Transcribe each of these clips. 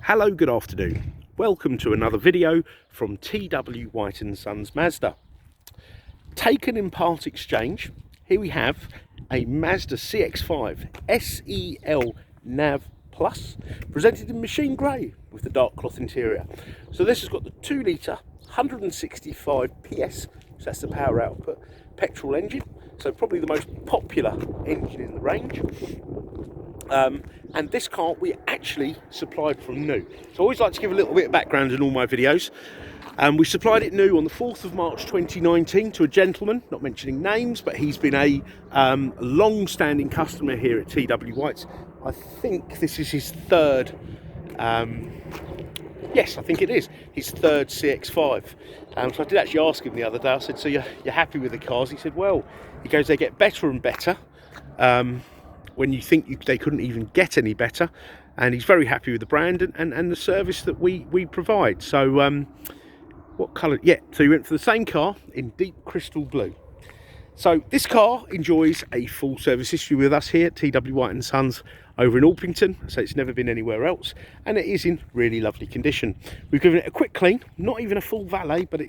Hello, good afternoon. Welcome to another video from TW White & Sons Mazda. Taken in part exchange, here we have a Mazda CX-5 SE-L Nav Plus, presented in machine grey with the dark cloth interior. So this has got the 2 litre, 165 PS, so that's the power output, petrol engine. So probably the most popular engine in the range. And this car we actually supplied from new. So I always like to give a little bit of background in all my videos. We supplied it new on the 4th of March 2019 to a gentleman, not mentioning names, but he's been a long-standing customer here at TW White's. I think this is his third, yes, I think it is, his third CX-5. So I did actually ask him the other day, I said, so you're happy with the cars? He said, well, he goes, they get better and better. When you think they couldn't even get any better, and he's very happy with the brand and the service that we provide. So what colour? Yeah, so he went for the same car in deep crystal blue. So this car enjoys a full service history with us here at TW White & Sons over in Orpington, so it's never been anywhere else, and it is in really lovely condition. We've given it a quick clean, not even a full valet, but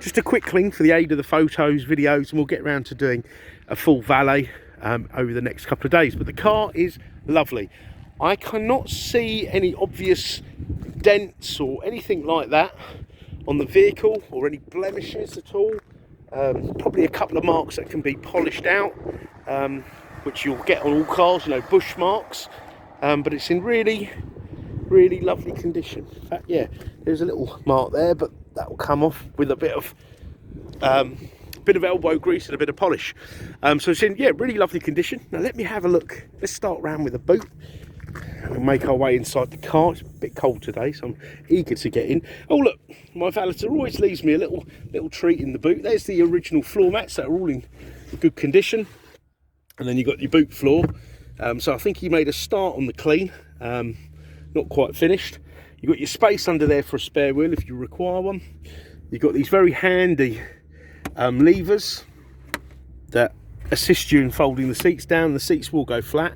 just a quick clean for the aid of the photos, videos, and we'll get around to doing a full valet over the next couple of days. But the car is lovely. I cannot see any obvious dents or anything like that on the vehicle, or any blemishes at all. Probably a couple of marks that can be polished out, which you'll get on all cars, you know, bush marks, but it's in really lovely condition. In fact, yeah, there's a little mark there, but that will come off with a bit of elbow grease and a bit of polish. So it's in, yeah, really lovely condition. Now let me have a look. Let's start round with the boot and make our way inside the car. It's a bit cold today, so I'm eager to get in. Oh look, my valeter always leaves me a little treat in the boot. There's the original floor mats that are all in good condition, and then you've got your boot floor. So I think he made a start on the clean, not quite finished. You've got your space under there for a spare wheel if you require one. You've got these very handy levers that assist you in folding the seats down. The seats will go flat,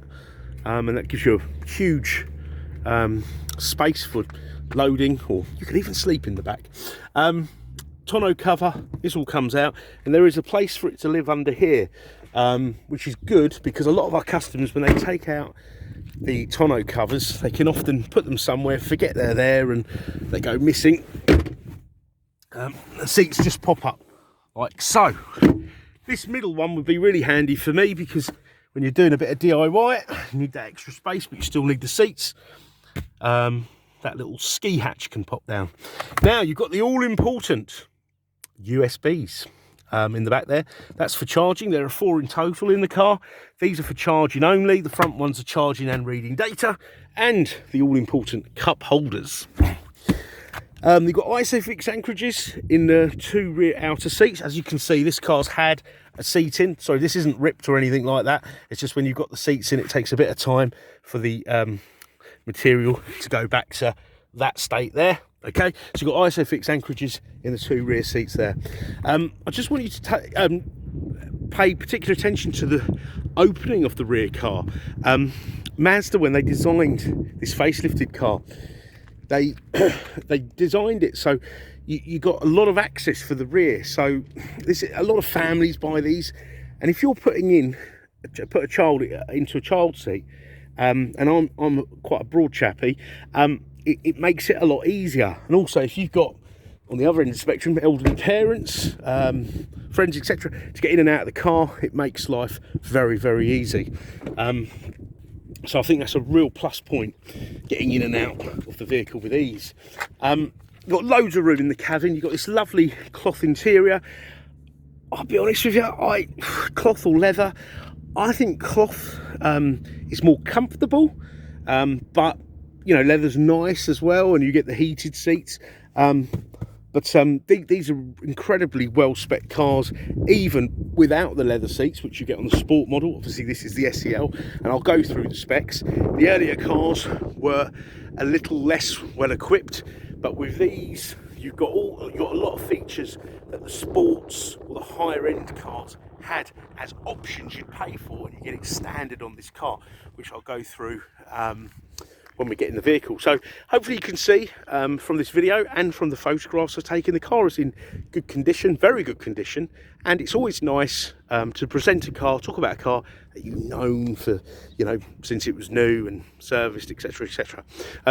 and that gives you a huge space for loading, or you can even sleep in the back. Tonneau cover, this all comes out, and there is a place for it to live under here, which is good, because a lot of our customers, when they take out the tonneau covers, they can often put them somewhere, forget they're there, and they go missing. The seats just pop up like so. This middle one would be really handy for me, because when you're doing a bit of DIY, you need that extra space, but you still need the seats. That little ski hatch can pop down. Now you've got the all-important USBs in the back there. That's for charging. There are 4 in total in the car. These are for charging only. The front ones are charging and reading data, and the all-important cup holders. You've got ISOFIX anchorages in the 2 rear outer seats. As you can see, this car's had a seat in. Sorry, this isn't ripped or anything like that. It's just when you've got the seats in, it takes a bit of time for the material to go back to that state there. Okay, so you've got ISOFIX anchorages in the 2 rear seats there. I just want you to pay particular attention to the opening of the rear car. Mazda, when they designed this facelifted car, they designed it so you got a lot of access for the rear. So a lot of families buy these, and if you're put a child into a child seat, and I'm quite a broad chappy, it makes it a lot easier. And also, if you've got, on the other end of the spectrum, elderly parents, friends, etc., to get in and out of the car, it makes life very easy. So I think that's a real plus point, getting in and out of the vehicle with ease. You've got loads of room in the cabin. You've got this lovely cloth interior. I'll be honest with you, cloth or leather, I think cloth is more comfortable, but you know, leather's nice as well, and you get the heated seats. But these are incredibly well-spec cars, even without the leather seats, which you get on the sport model. Obviously, this is the SE-L, and I'll go through the specs. The earlier cars were a little less well-equipped, but with these, you've got a lot of features that the sports or the higher-end cars had as options you'd pay for, and you get it standard on this car, which I'll go through when we get in the vehicle. So hopefully you can see from this video and from the photographs I've taken, the car is in good condition, very good condition. And it's always nice to present a car, talk about a car that you've known for, you know, since it was new and serviced, etc, etc.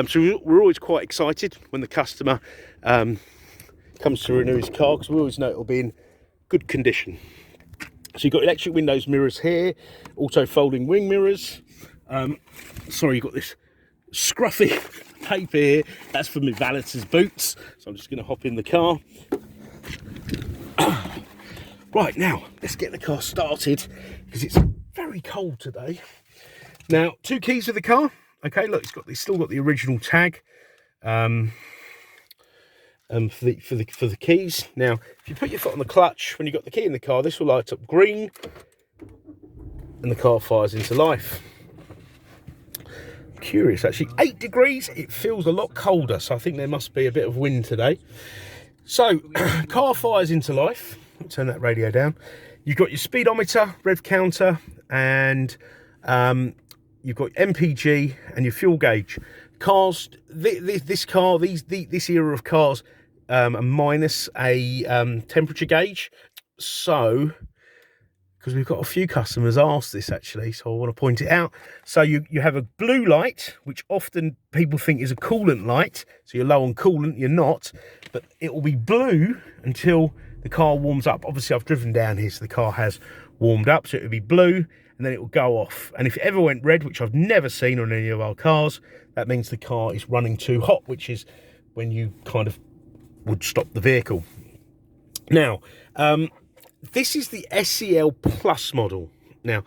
So we're always quite excited when the customer comes to renew his car, because we always know it'll be in good condition. So you've got electric windows mirrors here, auto folding wing mirrors. Sorry, you've got this scruffy paper here. That's for my valet's boots. So I'm just going to hop in the car. Right, now let's get the car started, because it's very cold today. Now, 2 keys of the car. Okay, look, it's still got the original tag. For the keys. Now, if you put your foot on the clutch when you've got the key in the car, this will light up green and the car fires into life. Curious, actually, 8 degrees. It feels a lot colder, so I think there must be a bit of wind today. So, car fires into life. I'll turn that radio down. You've got your speedometer, rev counter, and you've got MPG and your fuel gauge. Cars, this era of cars are minus a temperature gauge. So, because we've got a few customers ask this actually, so I want to point it out. So you have a blue light, which often people think is a coolant light. So you're low on coolant, you're not. But it will be blue until the car warms up. Obviously, I've driven down here, so the car has warmed up. So it will be blue, and then it will go off. And if it ever went red, which I've never seen on any of our cars, that means the car is running too hot, which is when you kind of would stop the vehicle. Now, this is the SE-L Plus model. Now,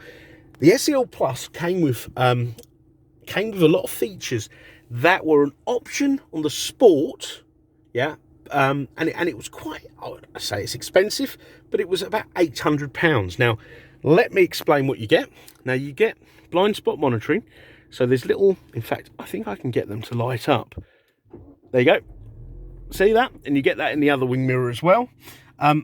the SE-L Plus came with a lot of features that were an option on the Sport, yeah, and it was quite, I say it's expensive, but it was about £800. Now, let me explain what you get. Now, you get blind spot monitoring. So there's little, in fact, I think I can get them to light up. There you go. See that? And you get that in the other wing mirror as well.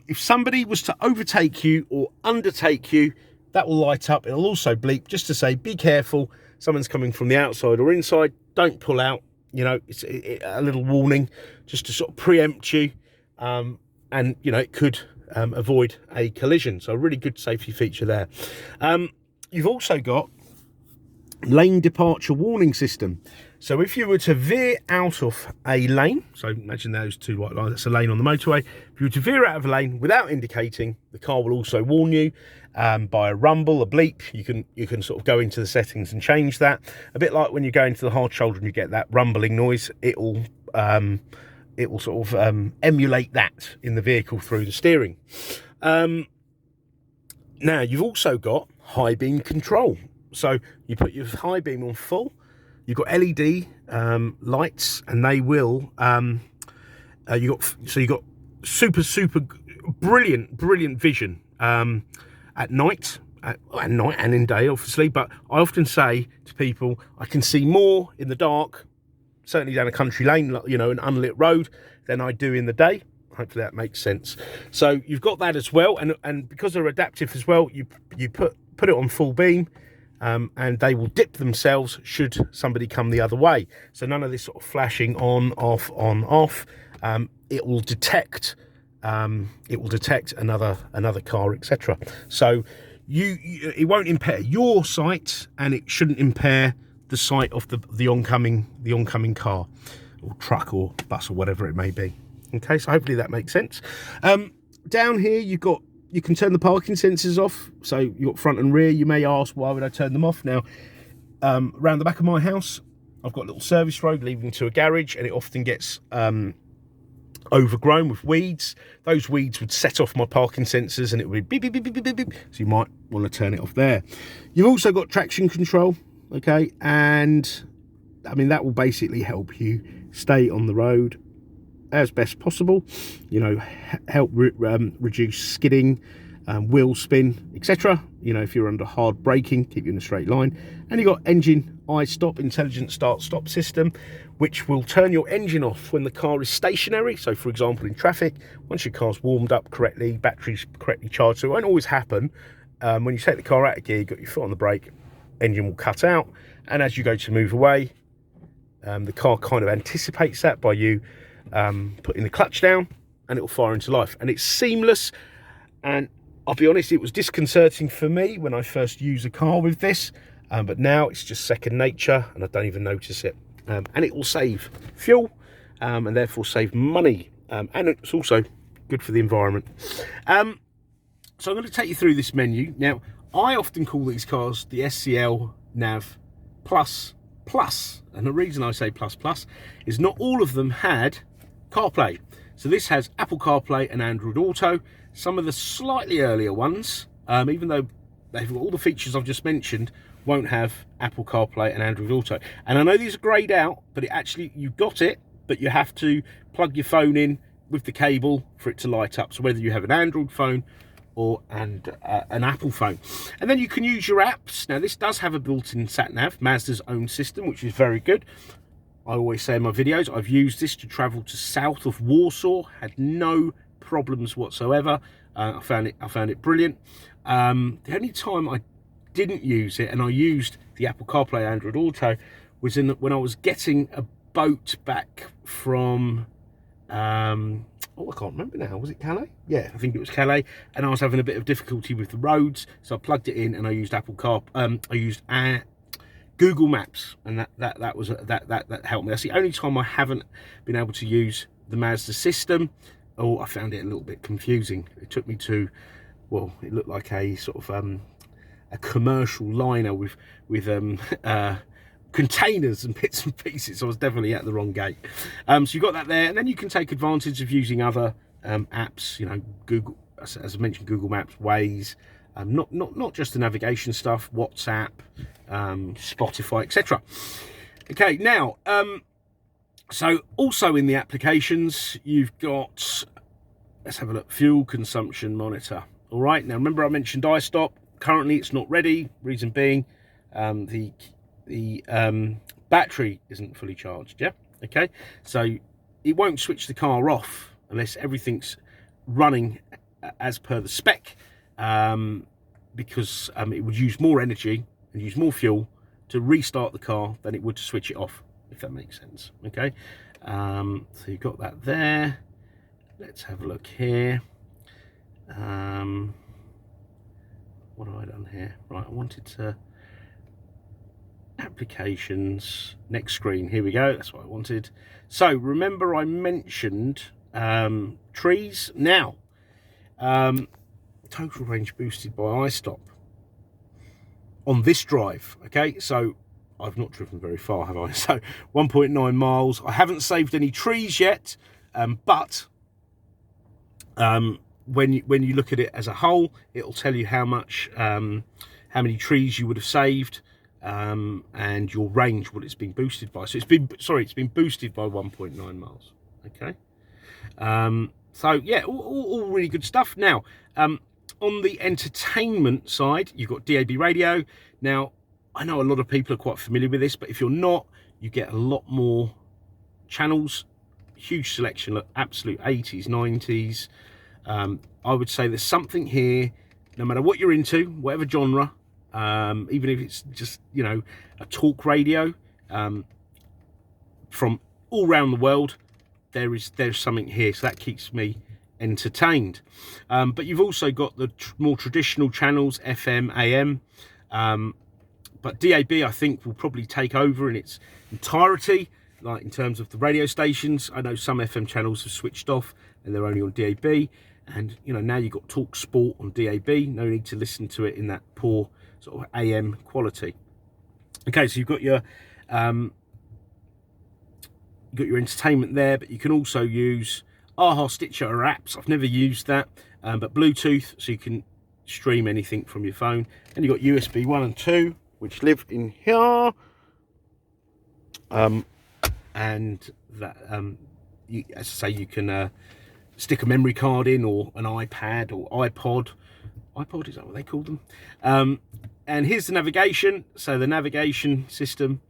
If somebody was to overtake you or undertake you, that will light up. It'll also bleep just to say, be careful. Someone's coming from the outside or inside. Don't pull out. You know, it's a little warning just to sort of preempt you. And, you know, it could avoid a collision. So a really good safety feature there. You've also got lane departure warning system. So if you were to veer out of a lane, so imagine those 2 white lines, that's a lane on the motorway. If you were to veer out of a lane without indicating, the car will also warn you by a rumble, a bleep. You can sort of go into the settings and change that. A bit like when you go into the hard shoulder and you get that rumbling noise, it will sort of emulate that in the vehicle through the steering. Now, you've also got high beam control. So you put your high beam on full. You've got LED lights, and they will. You got super brilliant vision at night, and in day, obviously. But I often say to people, I can see more in the dark, certainly down a country lane, you know, an unlit road, than I do in the day. Hopefully that makes sense. So you've got that as well, and because they're adaptive as well, you put it on full beam. And they will dip themselves should somebody come the other way. So none of this sort of flashing on, off, on, off. It will detect another car, etc. So it won't impair your sight, and it shouldn't impair the sight of the oncoming car or truck or bus or whatever it may be. Okay, so hopefully that makes sense. Down here you can turn the parking sensors off. So you've got front and rear. You may ask, why would I turn them off? Now, around the back of my house, I've got a little service road leading to a garage, and it often gets overgrown with weeds. Those weeds would set off my parking sensors, and it would be beep, beep, beep, beep, beep, beep. So you might want to turn it off there. You've also got traction control, okay? And, I mean, that will basically help you stay on the road as best possible, you know, help reduce skidding, wheel spin, etc. You know, if you're under hard braking, keep you in a straight line. And you've got engine i-stop, intelligent start-stop system, which will turn your engine off when the car is stationary. So, for example, in traffic, once your car's warmed up correctly, battery's correctly charged, so it won't always happen. When you take the car out of gear, you've got your foot on the brake, engine will cut out, and as you go to move away, The car kind of anticipates that by you putting the clutch down, and it will fire into life. And it's seamless. And I'll be honest, it was disconcerting for me when I first used a car with this, but now it's just second nature, and I don't even notice it. And it will save fuel, and therefore save money. And it's also good for the environment. So I'm going to take you through this menu. Now, I often call these cars the SE-L Nav Plus. And the reason I say plus is not all of them had CarPlay. So this has Apple CarPlay and Android Auto. Some of the slightly earlier ones, even though they've got all the features I've just mentioned, won't have Apple CarPlay and Android Auto. And I know these are greyed out, but it actually, you've got it, but you have to plug your phone in with the cable for it to light up. So whether you have an Android phone or an Apple phone. And then you can use your apps. Now this does have a built-in sat-nav, Mazda's own system, which is very good. I always say in my videos, I've used this to travel to south of Warsaw, had no problems whatsoever. I found it brilliant. The only time I didn't use it, and I used the Apple CarPlay Android Auto, was when I was getting a boat back from oh, I can't remember now. Was it Calais? Yeah, I think it was Calais. And I was having a bit of difficulty with the roads, so I plugged it in and I used I used Google Maps, and that helped me. That's the only time I haven't been able to use the Mazda system. Oh, I found it a little bit confusing. It took me to, well, it looked like a sort of a commercial liner with containers and bits and pieces. So I was definitely at the wrong gate. So you've got that there, and then you can take advantage of using other apps, you know, Google, as I mentioned, Google Maps, Waze, not just the navigation stuff, WhatsApp, Spotify, etc. Okay, now so also in the applications you've got, let's have a look, fuel consumption monitor. All right, now remember I mentioned iStop. Currently it's not ready, reason being the battery isn't fully charged. Yeah, okay, so it won't switch the car off unless everything's running as per the spec, because it would use more energy and use more fuel to restart the car than it would to switch it off, if that makes sense. Okay, so you've got that there. Let's have a look here. What have I done here? Right, I wanted to applications, next screen, here we go, that's what I wanted. So remember I mentioned trees. Now total range boosted by iStop on this drive. Okay, so I've not driven very far, have I? So 1.9 miles. I haven't saved any trees yet, but when you look at it as a whole, it'll tell you how much how many trees you would have saved, and your range, what it's been boosted by. So it's been boosted by 1.9 miles. Okay, so yeah, all really good stuff. Now on the entertainment side, you've got DAB radio. Now I know a lot of people are quite familiar with this, but if you're not, you get a lot more channels, huge selection, look, absolute 80s, 90s. I would say there's something here, no matter what you're into, whatever genre, even if it's just, you know, a talk radio, from all around the world, there's something here, so that keeps me entertained. But you've also got the more traditional channels, FM, AM, but DAB I think will probably take over in its entirety, like in terms of the radio stations. I know some FM channels have switched off and they're only on DAB, and you know, now you've got Talk Sport on DAB, no need to listen to it in that poor sort of AM quality. Okay, so you've got your entertainment there, but you can also use AHA Stitcher or apps. I've never used that, but Bluetooth, so you can stream anything from your phone. And you've got USB 1 and 2, which live in here, and that as I say, you can stick a memory card in, or an iPad or iPod, is that what they call them? And here's the navigation. So the navigation system,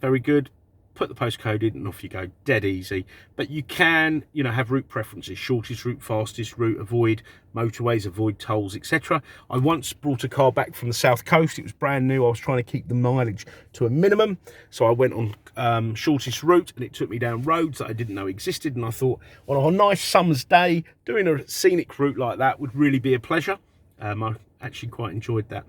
very good. put the postcode in and off you go, dead easy. But you can, you know, have route preferences, shortest route, fastest route, avoid motorways, avoid tolls, etc. I once brought a car back from the south coast. It was brand new. I was trying to keep the mileage to a minimum, so I went on shortest route, and it took me down roads that I didn't know existed, and I thought on a nice summer's day doing a scenic route like that would really be a pleasure. I actually quite enjoyed that.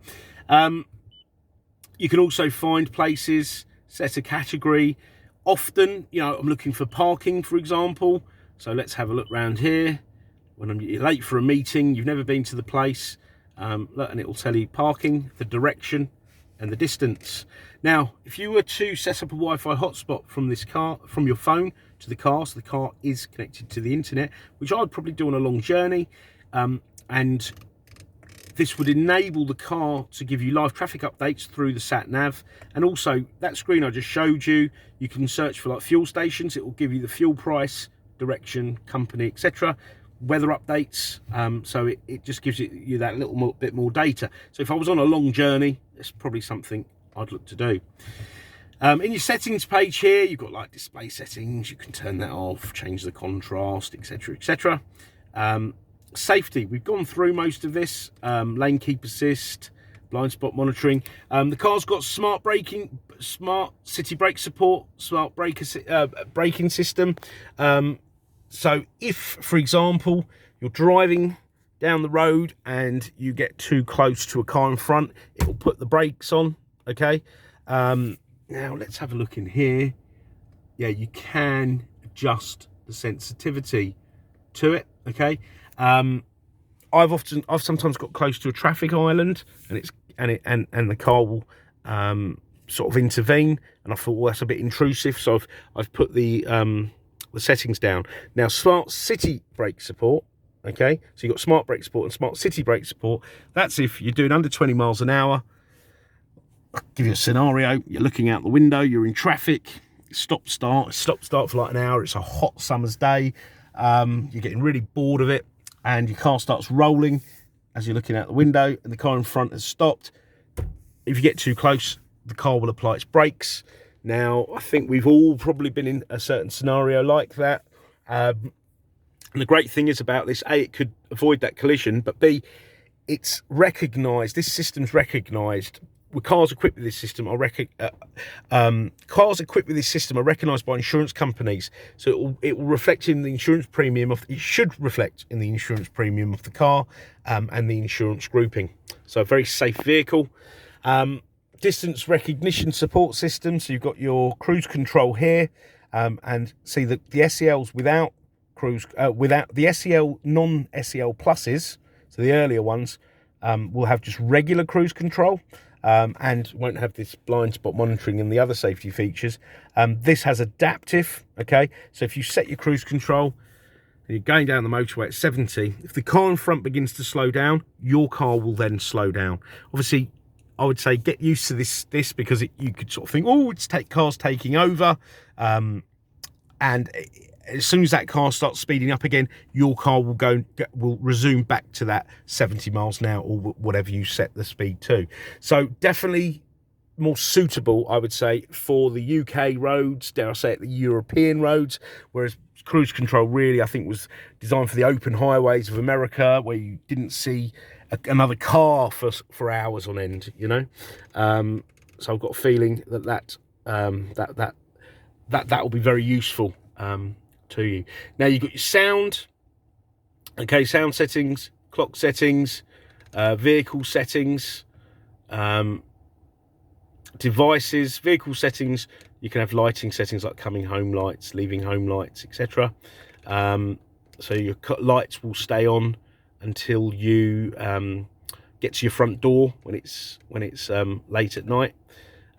You can also find places, set a category. Often, you know, I'm looking for parking, for example. So let's have a look around here. When you're late for a meeting, you've never been to the place, look, and it will tell you parking, the direction, and the distance. Now, if you were to set up a Wi-Fi hotspot from this car, from your phone to the car, so the car is connected to the internet, which I'd probably do on a long journey, and this would enable the car to give you live traffic updates through the sat nav. And also that screen I just showed you, you can search for like fuel stations. It will give you the fuel price, direction, company, etc. Weather updates. So it just gives you that little bit more data. So if I was on a long journey, it's probably something I'd look to do. In your settings page here, you've got like display settings. You can turn that off, change the contrast, etc, etc. Safety, we've gone through most of this. Lane keep assist, blind spot monitoring. The car's got smart braking, smart city brake support, smart braking system. So if, for example, you're driving down the road and you get too close to a car in front, it will put the brakes on. Okay. Now let's have a look in here. Yeah, you can adjust the sensitivity to it. Okay. I've sometimes got close to a traffic island, and the car will sort of intervene, and I thought, well, that's a bit intrusive, so I've put the settings down. Now, smart city brake support. Okay, so you've got smart brake support and smart city brake support. That's if you're doing under 20 miles an hour. I'll give you a scenario. You're looking out the window, you're in traffic, stop start for like an hour. It's a hot summer's day. You're getting really bored of it, and your car starts rolling as you're looking out the window, and the car in front has stopped. If you get too close, the car will apply its brakes. Now, I think we've all probably been in a certain scenario like that. And the great thing is about this, A, it could avoid that collision, but B, it's recognised, this system's recognised. With cars equipped with this system, cars equipped with this system are recognised by insurance companies, so it will reflect in the insurance premium it should reflect in the insurance premium of the car, and the insurance grouping. So a very safe vehicle. Distance recognition support system. So you've got your cruise control here, and see that the SE-Ls without the SE-L non-SE-L pluses, so the earlier ones, will have just regular cruise control. And won't have this blind spot monitoring and the other safety features. This has adaptive, okay? So if you set your cruise control and you're going down the motorway at 70, if the car in front begins to slow down, your car will then slow down. Obviously, I would say get used to this because you could sort of think, oh, it's cars taking over. And as soon as that car starts speeding up again, your car will resume back to that 70 miles an hour or whatever you set the speed to. So definitely more suitable, I would say, for the UK roads, dare I say it, the European roads, whereas cruise control really, I think, was designed for the open highways of America, where you didn't see another car for hours on end, you know. So I've got a feeling that will be very useful to you. Now you've got your sound, okay, sound settings, clock settings, vehicle settings, devices, vehicle settings. You can have lighting settings like coming home lights, leaving home lights, etc. So your lights will stay on until you get to your front door when it's late at night.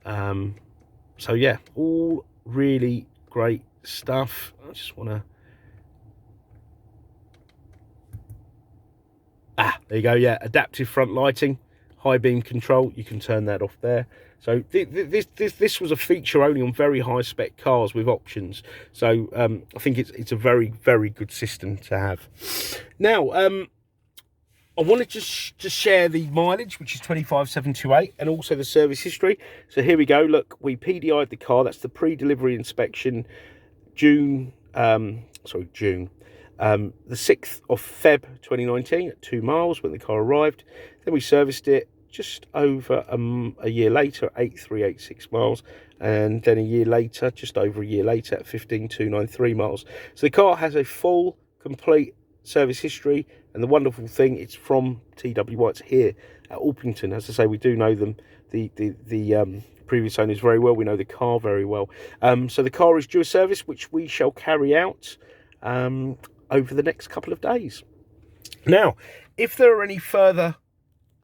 So yeah, all really great stuff. I just want to there you go. Yeah, adaptive front lighting, high beam control, you can turn that off there. So this was a feature only on very high spec cars with options. So I think it's a very, very good system to have. Now I wanted to share the mileage, which is 25,728, and also the service history. So here we go. Look, we PDI'd the car. That's the pre-delivery inspection, June. The 6th of Feb 2019 at 2 miles when the car arrived. Then we serviced it just over a year later at 8,386 miles, and then a year later, just over a year later, at 15,293 miles. So the car has a full, complete service history, and the wonderful thing, it's from TWI. It's here at Orpington. As I say, we do know them, the previous owners, very well. We know the car very well. So the car is due a service, which we shall carry out over the next couple of days. Now, if there are any further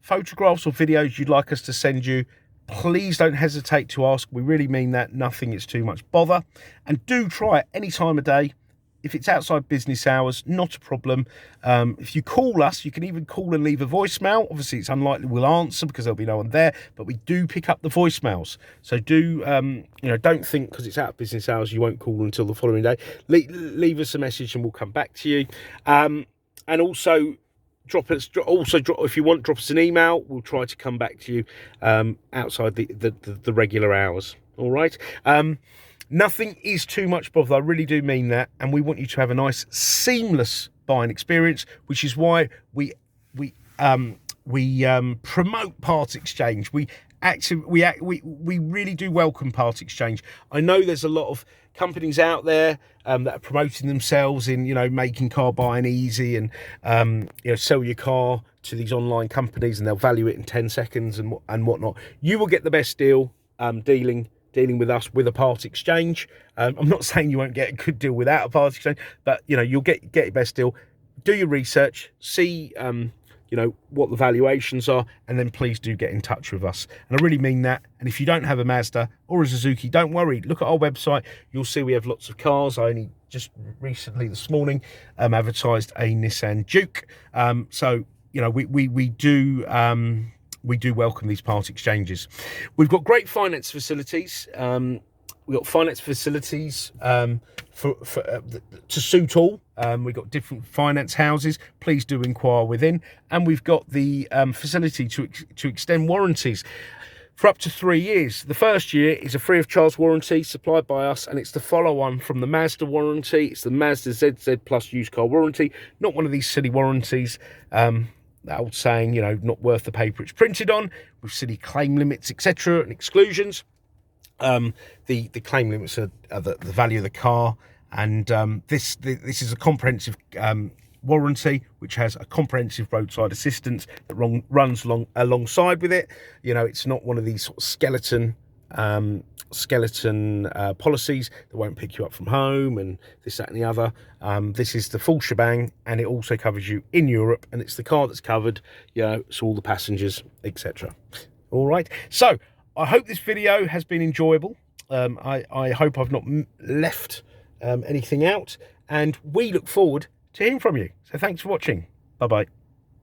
photographs or videos you'd like us to send you, please don't hesitate to ask. We really mean that. Nothing is too much bother. And do try it any time of day. If it's outside business hours, not a problem. If you call us, you can even call and leave a voicemail. Obviously, it's unlikely we'll answer because there'll be no one there, but we do pick up the voicemails. So do, don't think because it's out of business hours you won't call until the following day. Leave us a message and we'll come back to you. And also, drop us if you want, drop us an email. We'll try to come back to you outside the regular hours. All right. Nothing is too much bother. I really do mean that, and we want you to have a nice, seamless buying experience, which is why we promote part exchange. We really do welcome part exchange. I know there's a lot of companies out there that are promoting themselves in, making car buying easy and sell your car to these online companies and they'll value it in 10 seconds and whatnot. You will get the best deal dealing with us with a part exchange. I'm not saying you won't get a good deal without a part exchange, but you'll get your best deal. Do your research, see what the valuations are, and then please do get in touch with us. And I really mean that. And if you don't have a Mazda or a Suzuki, don't worry. Look at our website. You'll see we have lots of cars. I only just recently this morning advertised a Nissan Juke. So we do welcome these part exchanges. We've got great finance facilities. We've got finance facilities to suit all. We've got different finance houses. Please do inquire within. And we've got the facility to extend warranties for up to 3 years. The first year is a free of charge warranty supplied by us, and it's the follow-on from the Mazda warranty. It's the Mazda ZZ Plus used car warranty, not one of these silly warranties. That old saying, not worth the paper it's printed on, with silly claim limits, etc., and exclusions. The claim limits are the value of the car, and this is a comprehensive warranty which has a comprehensive roadside assistance that runs alongside with it. It's not one of these sort of skeleton policies that won't pick you up from home and this, that and the other. This is the full shebang, and it also covers you in Europe, and it's the car that's covered, it's all the passengers, etc. All right, so I hope this video has been enjoyable. I hope I've not left anything out, and we look forward to hearing from you. So thanks for watching. Bye bye.